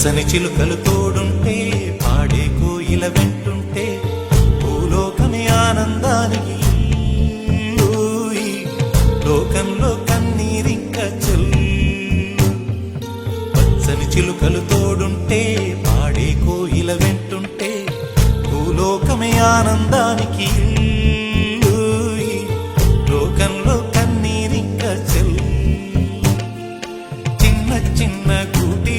పచ్చని చిలుకలు తోడుంటే పాడే కోయిల వెంటుంటే భూలోకమే ఆనందానికి లోకంలో కన్నీరింక చెల్లు. పచ్చని చిలుకలు తోడుంటే పాడే కోయిల వెంటుంటే భూలోకమే ఆనందానికి లోకంలో కన్నీరింక చెల్లు. చిన్న చిన్న గూటి